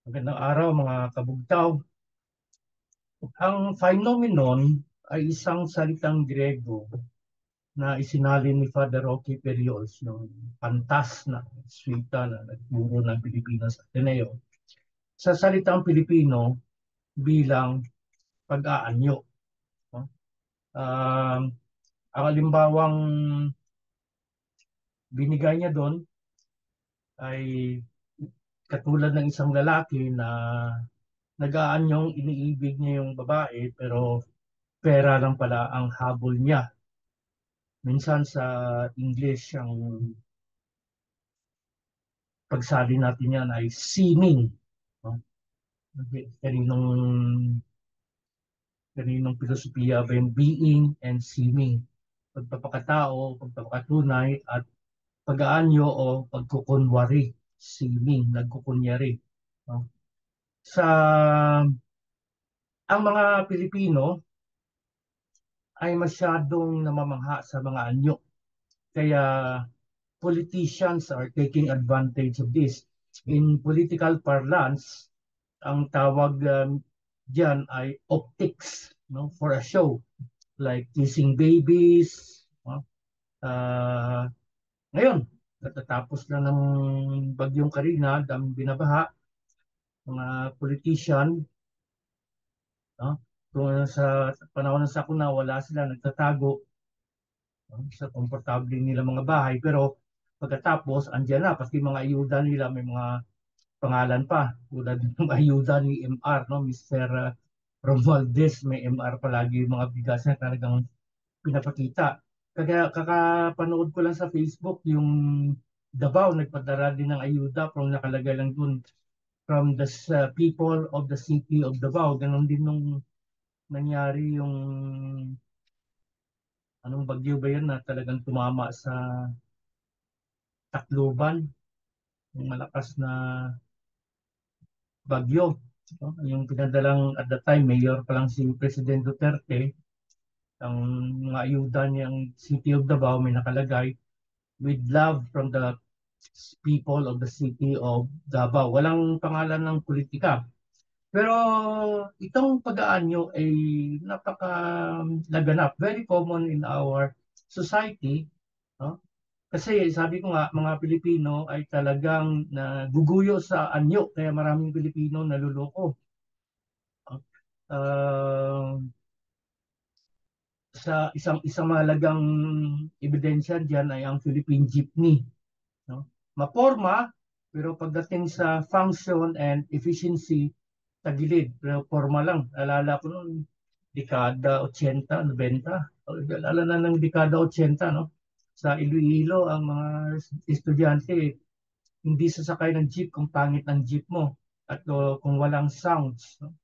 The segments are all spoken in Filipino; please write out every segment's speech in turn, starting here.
Magandang araw mga kabugtaw. Ang phenomenon ay isang salitang Grego na isinalin ni Father Roque Periols, yung pantas na suwita na nagturo ng Pilipinas sa Ateneo, sa salitang Pilipino bilang pag-aanyo. No? Um, ang alimbawang binigay niya doon ay katulad ng isang lalaki na nag-aanyong iniibig niya yung babae pero pera lang pala ang habol niya. Minsan sa English, ang pagsali natin yan ay seeming. No? Kaninong, kaninong filosofiya ba yung being and seeming? Pagpapakatao, pagpapakatunay, at pag-aanyo o pagkukunwari. Seeming, nagkukunyari. No? Sa ang mga Pilipino ay masyadong namamangha sa mga anyo. Kaya politicians are taking advantage of this. In political parlance, ang tawag diyan ay optics, no, for a show, like kissing babies, no? Uh, Ngayon, natatapos na ng bagyong Karina, daming binabaha, mga politician, no? Kung sa panahon ng sakuna, wala sila, nagtatago, no, sa komportable nila mga bahay, pero pagkatapos, andyan na, pati mga ayuda nila, may mga pangalan pa, tulad ng ayuda ni MR, no, Mr. Romualdez, may MR palagi yung mga bigas na talagang pinapakita. Kaya kakapanood ko lang sa Facebook yung Davao nagpadala din ng ayuda pero nakalagay lang dun from the people of the city of Davao. Ganon din nung nangyari yung anong bagyo ba yun na talagang tumama sa Tacloban, yung malakas na bagyo. No? Yung pinadalang at the time, mayor pa lang si President Duterte, ang mga ayuda niyang City of Davao may nakalagay, with love from the people of the City of Davao. Walang pangalan ng politika. Pero itong pag-aanyo ay napaka-laganap, very common in our society. No? Kasi sabi ko nga, mga Pilipino ay talagang naguguyo sa anyo, kaya maraming Pilipino naluloko. No? Uh, sa isang mahalagang ebidensya diyan ay ang Philippine Jeepney, no? Maporma, pero pagdating sa function and efficiency, tagilid. Pero forma lang. Alala ko noon, dekada 80, 90. Alala na ng dekada 80, no? Sa Iloilo, ang mga estudyante, hindi sasakay ng jeep kung pangit ang jeep mo at kung walang sounds. No?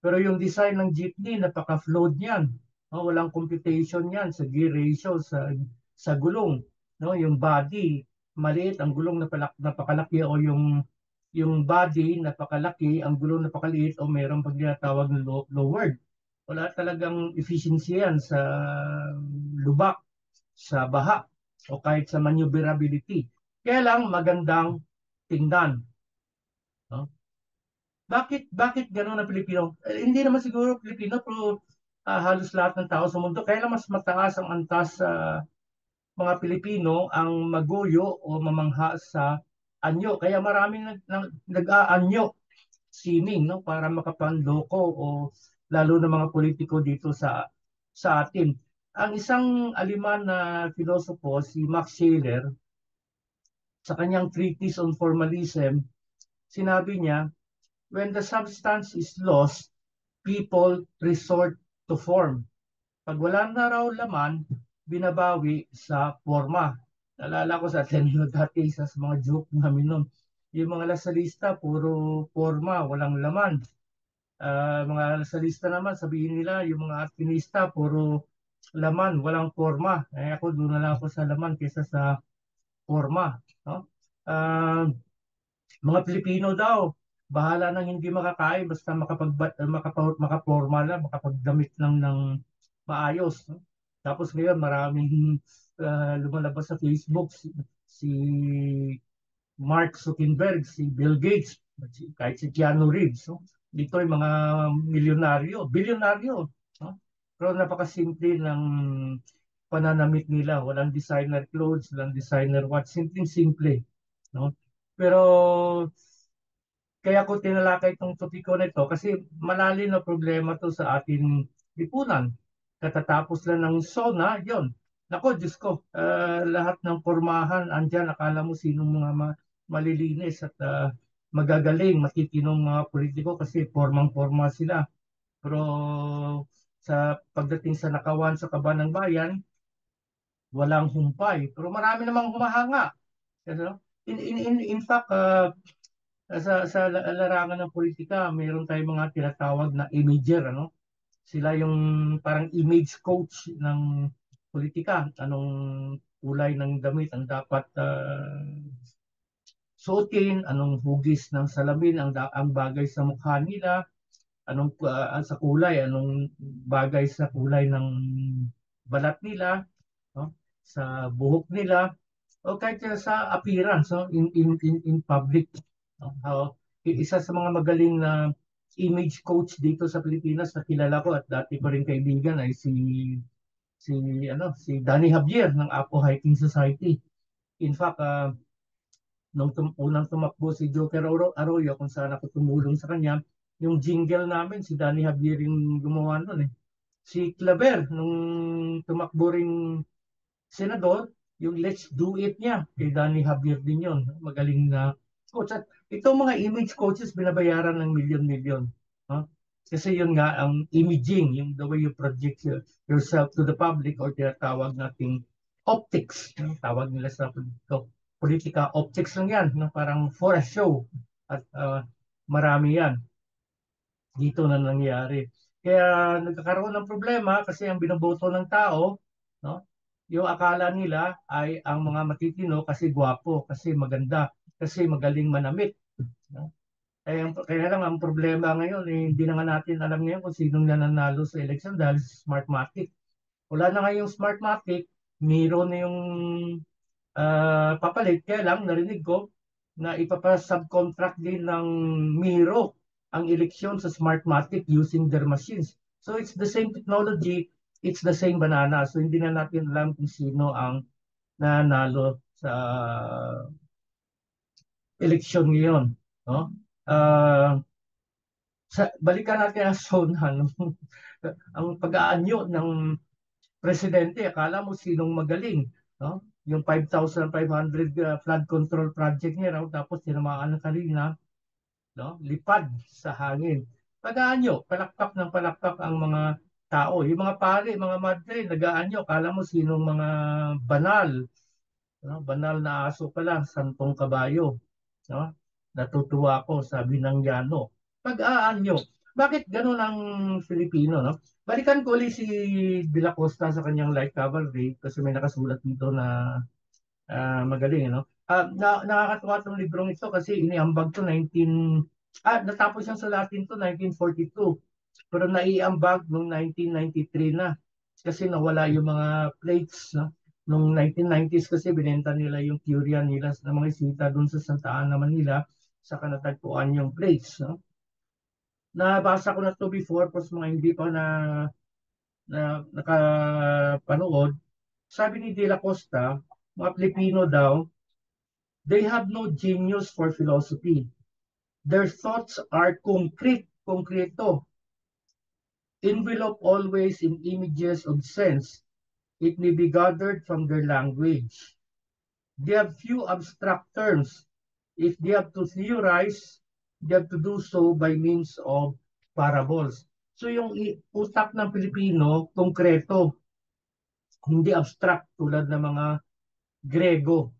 Pero yung design ng jeepney, napaka-flawed yan. No? Walang computation yan sa gear ratio, sa gulong. No? Yung body, maliit, ang gulong napakalaki o yung body napakalaki, ang gulong napakaliit o mayroong pag tinatawag na lowered. Wala talagang efficiency yan sa lubak, sa baha, o kahit sa maneuverability. Kaya lang magandang tingnan. No? Bakit gano'n ang Pilipino? Hindi naman siguro Pilipino, pero halos lahat ng tao sa mundo. Kaya lang mas mataas ang antas sa mga Pilipino ang maguyo o mamangha sa anyo. Kaya maraming nag-aanyo, sining, no, para makapanloko o lalo na mga politiko dito sa atin. Ang isang Aleman na filosopo, si Max Scheler, sa kanyang Treatise on Formalism, sinabi niya, when the substance is lost, people resort to form. Pag wala na raw laman, binabawi sa forma. Naalala ko sa Ateneo dati, isa sa mga joke namin noon. Yung mga lasalista, puro forma, walang laman. Mga lasalista naman, sabihin nila, yung mga artinista, puro laman, walang forma. Ako, doon na lang ako sa laman kaysa sa forma. No? Uh, mga Pilipino daw, bahala nang hindi makakain basta makaporma lang, makapagdamit lang ng maayos. No? Tapos ngayon maraming lumalabas sa Facebook si Mark Zuckerberg, si Bill Gates. Kahit si Keanu Reeves, no? Dito yung mga milyonaryo, bilyonaryo, no? Pero napakasimple ng pananamit nila. Walang designer clothes, walang designer watch, simple-simple, no? Pero kaya ko tinalakay itong topiko na ito kasi malalim na problema to sa ating lipunan. Katatapos lang ng SONA, yon. Nako, Diyos ko, lahat ng pormahan andyan, akala mo sinong mga malilinis at magagaling, matitinong mga politiko kasi formang-forma sila. Pero sa pagdating sa nakawan sa kaban ng bayan, walang humpay. Pero marami namang humahanga. Ano? In fact, sa larangan ng politika, mayroon tayong mga tinatawag na imager, ano? Sila yung parang image coach ng politika. Anong kulay ng damit ang dapat suotin, anong hugis ng salamin ang bagay sa mukha nila, anong sa kulay, anong bagay sa kulay ng balat nila, no? Sa buhok nila, o kahit sa appearance, no? In public. No? Isa sa mga magaling na image coach dito sa Pilipinas na kilala ko at dati ko rin kaibigan ay si si Danny Javier ng Apo Hiking Society. In fact, nung unang tumakbo si Joker Arroyo kung saan ako tumulong sa kanya, yung jingle namin si Danny Javier yung gumawa nun eh. Si Claver nung tumakbo ring senador, yung Let's Do It niya, kay Danny Javier din yun. Magaling na coach. At itong mga image coaches, binabayaran ng milyon-milyon. Huh? Kasi yun nga, ang imaging, yung the way you project yourself to the public or tinatawag nating optics. Tawag nila sa politika, optics lang yan. Parang for a show. At marami yan dito na nangyari. Kaya nagkakaroon ng problema kasi ang binoboto ng tao, no? Yung akala nila ay ang mga matitino kasi gwapo, kasi maganda, kasi magaling manamit. No? Kaya lang ang problema ngayon, hindi na nga natin alam ngayon kung sinong nananalo sa election dahil Smartmatic. Wala na nga yung Smartmatic, Miro na yung papalit. Kaya lang, narinig ko na ipapa-subcontract din ng Miro ang eleksyon sa Smartmatic using their machines. So it's the same technology, it's the same banana. So hindi na natin alam kung sino ang nanalo sa eleksyon ngayon. No? Uh, balikan natin ang SONA. No? Ang pag-aanyo ng presidente, akala mo sinong magaling. No? Yung 5,500 flood control project niya, no? Tapos tinamaan ng kanina, no? Lipad sa hangin. Pag-aanyo, palakpak ng palakpak ang mga tao. Yung mga pare, mga madre, nag-aanyo, akala mo sinong mga banal. No? Banal na aso pala, santong kabayo. No? Natutuwa ako sa Binangyano. Pag-aanyo. Bakit ganun ang Filipino? No? Balikan ko ulit si De La Costa sa kanyang Light Cavalry kasi may nakasulat dito na magaling. No? Nakakatuwa itong librong ito kasi iniambag to natapos yung sulatin to 1942. Pero naiambag noong 1993 na kasi nawala yung mga plates. No? Noong 1990s kasi binenta nila yung Curian nila ng mga isita doon sa Santa Ana, Manila, saka natagpuan yung plates. No? Nabasa ko na to before pero mga hindi pa na nakapanood. Sabi ni De La Costa, mga Pilipino daw, they have no genius for philosophy. Their thoughts are concrete, concreto, enveloped always in images of sense. It may be gathered from their language. They have few abstract terms. If they have to theorize, they have to do so by means of parables. So yung utak ng Pilipino, konkreto, hindi abstract tulad ng mga Grego.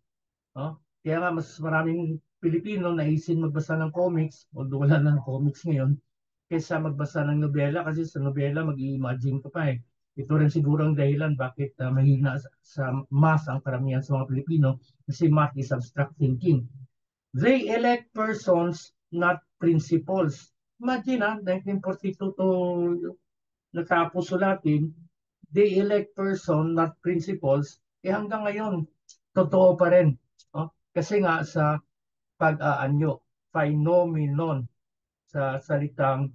No? Kaya nga mas maraming Pilipino naisin magbasa ng comics, although wala na ng comics ngayon, kaysa magbasa ng nobela kasi sa nobela mag-i-imagine ka pa eh. Ito rin siguro ang dahilan bakit mahina sa math ang karamihan sa mga Pilipino kasi math is abstract thinking. They elect persons, not principles. Imagine 1942 to natapos sulatin, they elect person, not principles. Hanggang ngayon, totoo pa rin. No? Kasi nga sa pag-aanyo. phenomenon sa salitang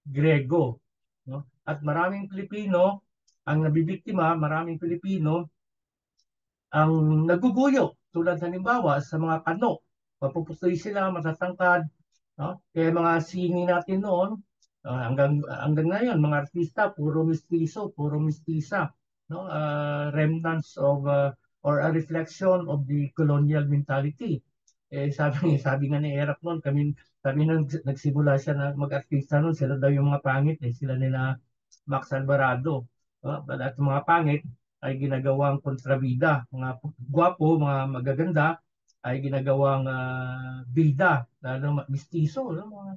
Grego, no? At maraming Pilipino ang nabibiktima, maraming Pilipino ang naguguyo tulad halimbawa sa mga kano. Mapuputoy sila, matatangkad, no? Kaya mga sini natin noon, hanggang ngayon, mga artista, puro mistiso, puro mistisa, no? Remnants of or a reflection of the colonial mentality. Sabi nga ni Erap noon, kami nang nagsimula siya na mag-artista noon, sila daw yung mga pangit, sila nila Max Alvarado. At mga pangit ay ginagawang kontrabida. Mga gwapo, mga magaganda ay ginagawang bida, lalo mistiso, no?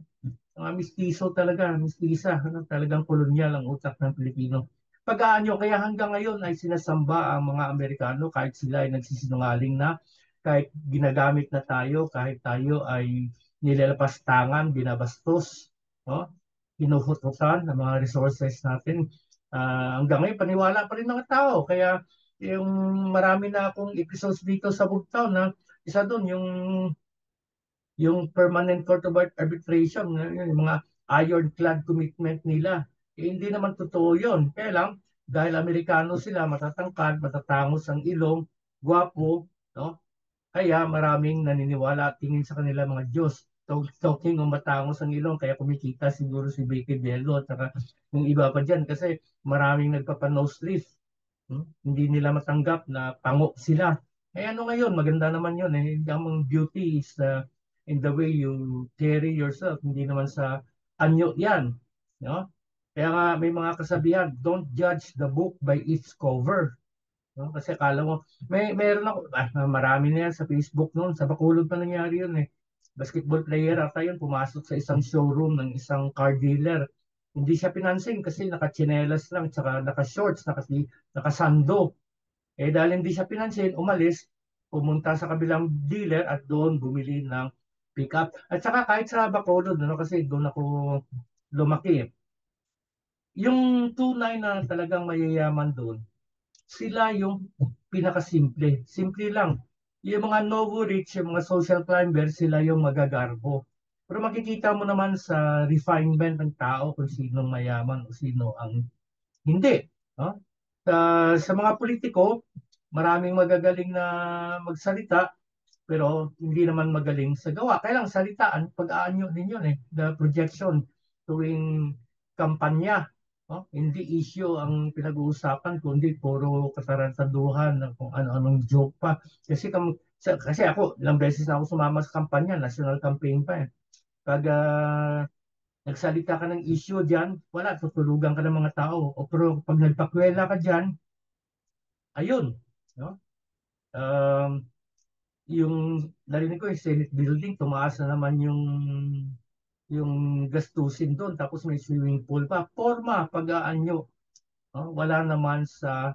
Mga mistiso talaga, mistisa, ano, talagang kolonyal ang utak ng Pilipino. Pag-aanyo, kaya hanggang ngayon ay sinasamba ang mga Amerikano kahit sila ay nagsisinungaling na, kahit ginagamit na tayo, kahit tayo ay nilalapas tangan, binabastos, no? Hinuhutukan ng mga resources natin. Hanggang ngayon, paniwala pa rin mga tao. Kaya yung marami na akong episodes dito sa Bugtaw na isa doon, yung Permanent Court of Arbitration, yung mga ironclad commitment nila. Hindi naman totoo yun. Kaya lang, dahil Amerikano sila, matatangkad, matatangos ang ilong, gwapo, no? Kaya maraming naniniwala at tingin sa kanila mga Diyos. Talking o matangos ang ilong, kaya kumikita siguro si Vicky Bello at saka yung iba pa dyan kasi maraming nagpapa-nose lift. Hindi nila matanggap na pango sila. Eh ano ngayon, maganda naman yun. Ang beauty is in the way you carry yourself, hindi naman sa anyo yan. No? Kaya nga may mga kasabihan, don't judge the book by its cover. No? Kasi akala mo, meron ako, marami na yan sa Facebook noon, sa Bacolod pa nangyari yun eh. Basketball player ata yun, pumasok sa isang showroom ng isang car dealer. Hindi siya pinansin kasi nakachinelas lang, tsaka naka-shorts, nakasando. Eh dahil hindi siya pinansin, umalis, pumunta sa kabilang dealer at doon bumili ng pickup. At saka kahit sa Bacolod, ano, kasi doon ako lumaki. Yung tunay na talagang mayayaman doon, sila yung pinakasimple. Simple lang. Yung mga novo rich, yung mga social climber, sila yung magagarbo. Pero makikita mo naman sa refinement ng tao kung sino mayaman o sino ang hindi. No? Sa mga politiko, maraming magagaling na magsalita, pero hindi naman magaling sa gawa. Kaya lang salitaan, pag-aanyo din yun eh, the projection tuwing kampanya. No? Hindi issue ang pinag-uusapan, kundi puro katarantaduhan ng kung ano-anong joke pa. Kasi ako, ilang beses na ako sumama sa kampanya, national campaign pa eh. Pag nagsalita ka ng issue diyan, wala, tutulugan ka ng mga tao. O pero pag nagpakwela ka diyan, ayun. No? Um, yung narinig ko yung Senate building, tumaas na naman yung gastusin doon. Tapos may swimming pool pa. Forma, pag-aanyo. No? Wala naman sa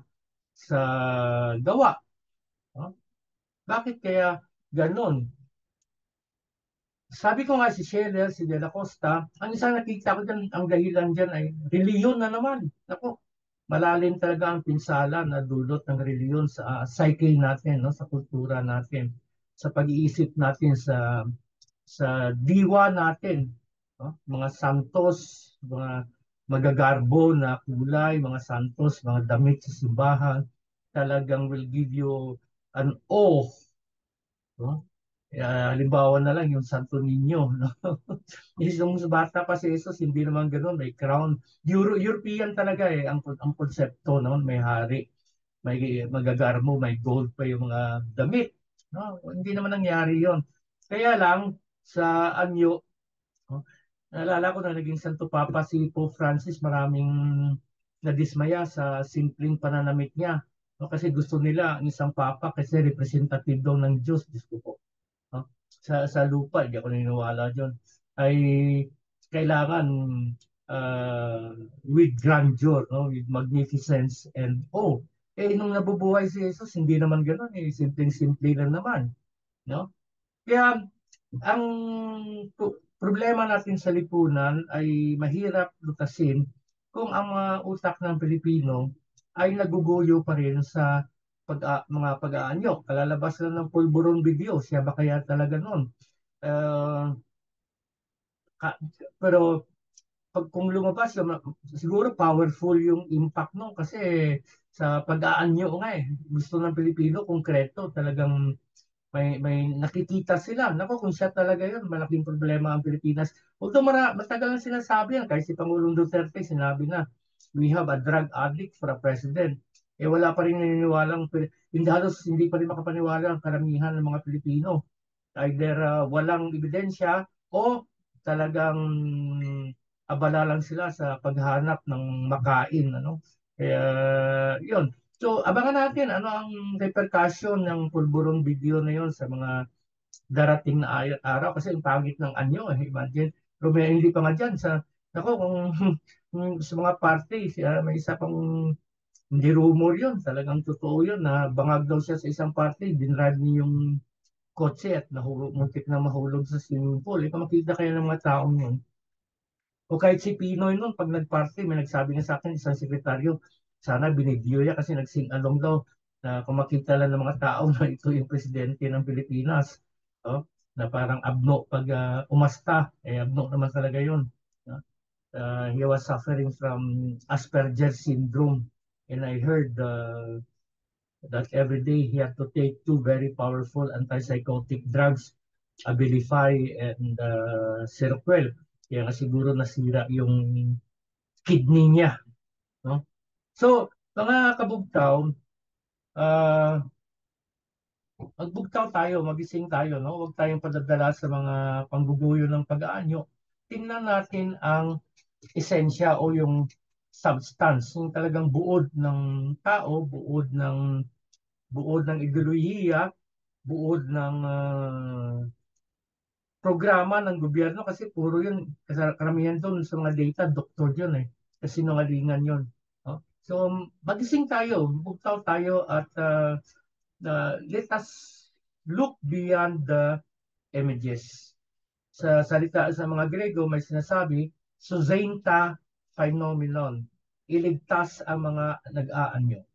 gawa. No? Bakit kaya ganon? Sabi ko nga si Scheller, si De La Costa, ang isang nakita ko dyan, ang dahilan dyan ay reliyon na naman. Ako, malalim talaga ang pinsala na dulot ng reliyon sa psyche natin, no? Sa kultura natin, sa pag-iisip natin, sa diwa natin. No? Mga santos, mga magagarbo na kulay, mga santos, mga damit sa simbahan, talagang will give you an awe. No? Halimbawa na lang yung Santo Niño. No? Yung bata pa si Jesus, hindi naman ganoon, may crown. European talaga eh, ang konsepto, no? May hari, may magagarmo, may gold pa yung mga damit. No? Hindi naman nangyari yon. Kaya lang, sa anyo, no? Naalala ko na naging Santo Papa si Pope Francis, maraming nadismaya sa simpleng pananamit niya. No? Kasi gusto nila ang isang Papa kasi representative daw ng Diyos. Diyos ko po. No? Sa lupa, hindi ako naniniwala dyan, ay kailangan uh, with grandeur, no? With magnificence and oh. Nung nabubuhay si Jesus, hindi naman ganoon eh. Simpleng-simple lang naman. No? Kaya ang problema natin sa lipunan ay mahirap lutasin kung ang mga utak ng Pilipino ay naguguyo pa rin sa mga pag-aanyo. Kalalabas lang ng pulburon video, siya ba kaya talaga noon? Uh, Ka- pero kung lumabas yung, siguro powerful yung impact no kasi sa pag-aanyo nga gusto ng Pilipino konkreto talagang may nakikita sila. Nako, kung siya talaga yun, malaking problema ang Pilipinas. Although matagal na sinasabi yan, kahit si Pangulong Duterte sinabi na, we have a drug addict for a president. Eh wala pa rin naniniwalang, hindi halos hindi pa rin makapaniwala ang karamihan ng mga Pilipino. Either walang ebidensya o talagang abala lang sila sa paghanap ng makain. Ano? Kaya, yun. So, abangan natin ano ang repercussion ng pulburong video na yun sa mga darating na araw kasi ang pangit ng anyo. Imagine, pero hindi pa nga dyan. Ako, kung, kung sa mga party, may isa pang hindi rumor yun. Talagang totoo yun na bangag daw siya sa isang party. Dinride niya yung kotse at muntik na mahulog sa swimming pool. Ikaw makita kayo ng mga taong yun. O kahit si Pinoy noon, pag nag-party, may nagsabi nga sa akin, isang sekretaryo, sana binidyo niya kasi nag-sing along daw na kung makita lang ng mga tao na ito yung presidente ng Pilipinas. Oh, na parang abno pag umasta, eh abno naman talaga yun. No? He was suffering from Asperger syndrome. And I heard that every day he had to take two very powerful antipsychotic drugs, Abilify and Seroquel. Kaya nga siguro nasira yung kidney niya. No? So, mga kabugtaw, uh, magbugtaw tayo, magising tayo. No? Huwag tayong padadala sa mga pangguguyo ng pag-aanyo. Tingnan natin ang esensya o yung substance, yung talagang buod ng tao, buod ng ideolohiya, buod ng programa ng gobyerno kasi puro yun, karamihan doon sa mga data, doktor yun kasi nungalingan yun. No? So, magising tayo, bugtaw tayo at let us look beyond the images. Sa mga Grego may sinasabi, Suzainta phenomenon, iligtas ang mga nag-aanyo.